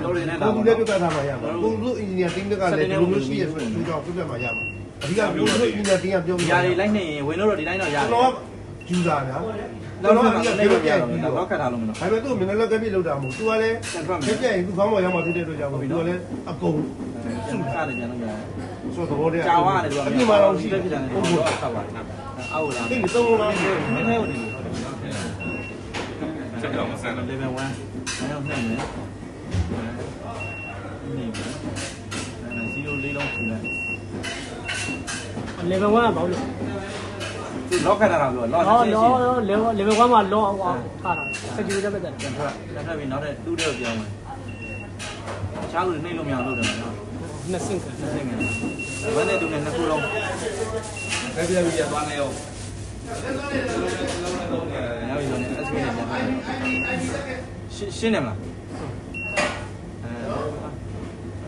ကိုလည်းပြတ်ထားမှရမှာကိုလူအင်ဂျင်နီယာတင်းကလည်းဒီလိုမျိုးရှိရဆိုတော့ဒီကြောင့်ပြတ်မှရမှာအဓိကကိုလူအင်ဂျင်နီယာတင်းကပြောရာတွေလိုက်နေရင်ဝင်လို့တော့ဒီတိုင်းတော့ရတယ်တော့ယူတာဗျာတော့တော့လည်းပြရတယ်တော့ခတ်ထားလို့မလို့ဒါပေမဲ့သူ့မျက်နှာလည်းကပြည့်လောက်တာမဟုတ်သူကလည်းပြည့်ရင်သူခေါင်းပေါ်ရောက်မှဖြစ်တဲ့အတွက်ကြောင့်သူကလည်းအကုန်စုထားတယ်ပြန်လို့ရတယ်ဆိုတော့ဘောတည်းကြာသွားတယ်သူကအပြင်မှာတော့ရှိတယ်ဖြစ်တယ်ဟုတ်ဟုတ်ဆောက်ပါတယ်အောက်လာဒီသုံးလုံးလားနည်းနည်းဟုတ်တယ်ဆက်ကြောင်မဆန်းတော့ level 1နောက်နှိမ့်မယ်နေပြီ0လေးလုံးထူလိုက် level 1ကဘာလို့သူလော့ခတ်တာတော့လော့level 1မှာလော့အောင်ထားတာစက်ကြီးတက်တက်ပြန်ထွက်လက်ထပ်ပြီးနောက်တဲ့တူးတဲ့ကိုပြောင်းမယ်ချားလို့နှိမ့်လို့မရလို့တယ်နော်နှစ်ဆင့်ကဘယ်နဲ့တူနဲ့နှစ်ခုလုံးပြပြပြရသွားနေရောနောက်ပြီးတော့ SK နဲ့ပြန်ရှင်းနေမလား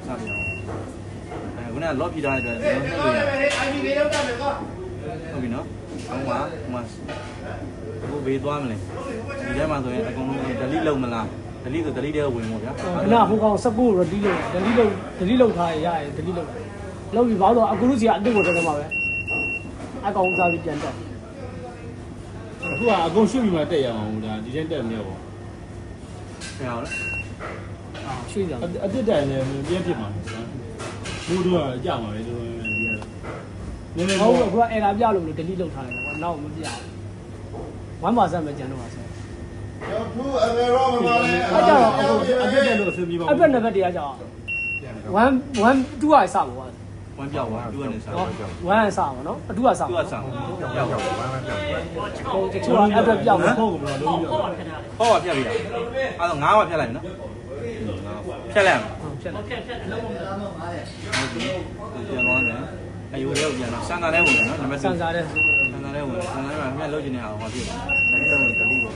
စားပြအောင်ခုနကလော့ပြထားတဲ့အတွက်ကျွန်တော်နှိမ့်လို့ရတယ် IB လေးရောက်တာမယ်ကွာဟုတ်ပြီနော်ဟိုမှာအခုဘေးသွားမလဲဒီထဲမှာဆိုရင်အကုန်လုံး delete လုပ်မလား delete ဆို delete တဲ့ဝင်ပေါ့ဗျာခဏဟိုကောင်စပုတ် delete လုပ်ထားရရတယ် delete လုပ်ပြီးဘာလို့အခုလူစီကအစ်စ်ကိုတက်မှာပဲအကောင်စားပြီးပြန်တက်အခုကအကုန်ရွှေ့ပြီးမှတက်ရအောင်ဒါဒီတိုင်းတက်မရဘူးဆရာဟုတ်ရွှေ့ကြအတစ်တိုင်လည်းပြည့်ဖြစ်မှာဘူးတို့ကကြာမှာပဲတို့ဒီကနည်းနည်းဟုတ်ကဲ့အဲ့ဒါပြလို့ delete လုပ်ထားတယ်ကွာနောက်မပြဘူး 1% ပဲကျန်တော့ပါဆရာရောက်သူအမေရောမမလေးအဲ့ကြတော့အတစ်တက်လို့အဆင်ပြေပါဘူးအဲ့ဘက်နှစ်ဘက်တရားကြောင်1 2ကစပါကွာ1ပြောက်သွား2ကနေစ1ကစပါနော်2ကစပါ2ကစပြောက်ဟိုတချို့အဲ့ဘက်ပြောက်မှာဟုတ်ကဲ့လုံးပြီးတော့ဟောပါဖြတ်ပြီအဲ့တော့9ပါဖြတ်လိုက်နော်ဖြတ်လိုက်အောင်ဖြတ်လုံးဝမလာတော့9ရဲ့ဟုတ်ပြီပြန်သွားတယ်အယူလေးကိုပြန်တော့စံသာလေးဝင်နော်နံပါတ်စံသာလေးဝင်စံသာလေးမှာမြတ်လုပ်ချင်တဲ့အောင်ဟောပြတယ်ဒါတော့delete ပေါ့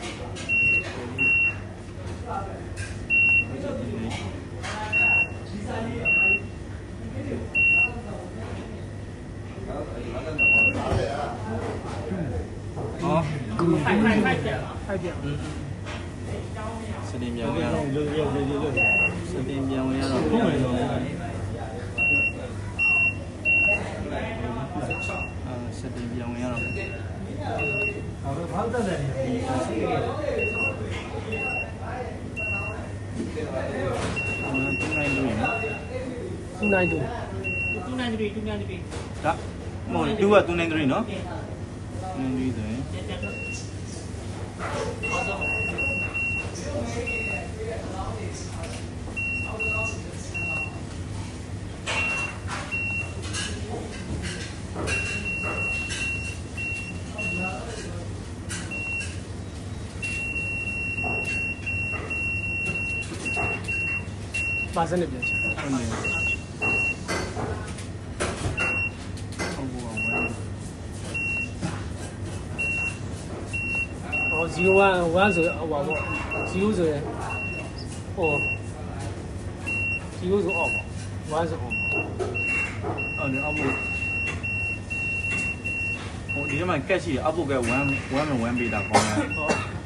ဖိုက်ပြစတင်ပြန်ဝင်ရတော့စတင်ပြန်ဝင်ရတော့စတင်ပြန်ဝင်ရတော့ဘာလို့တက်တယ်292ဒါမဟုတ်2က293နော်293ဆိုရင်ပါစနေပြန်ချဟုတ်တယ်01ဆိုဟိုပါပေါ့0ဆိုရင်ဟို0ဆိုအောက်ပါ1ဆိုအောက်ဟုတ်တယ်အောက်ဖို့ဟိုဒီထဲမှာကက်ရှိတယ်အောက်ဖို့က1ပေးတာကောင်းတယ်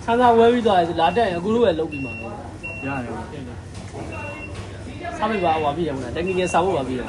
ဆန်းစားဝဲပြီးသွားတယ်လာတက်ရင်အခုလိုပဲလုပ်ပြီးမှာရတယ်စားမိပါဟွာပြည့်ရမလားတကယ်ကြီးစားဖို့ပါပြည့်ရ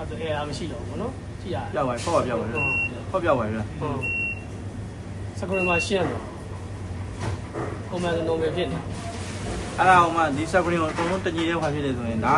အဲ့ဒါအဲမရှိတော့ဘူးနော်ကြည့်ရ ပြောက်ပါဖောက်ပါပြောက်ပါဖောက်ပြောက်ပါဗျာ ဟုတ်စကရင်မှာရှင်းတော့ပုံမှန်လုံးပဲဖြစ်နေ အဲ့ဒါဟိုမှဒီ screen ကိုအကုန်လုံးတညီတဲ့ခွာဖြစ်နေဆိုရင်ဒါ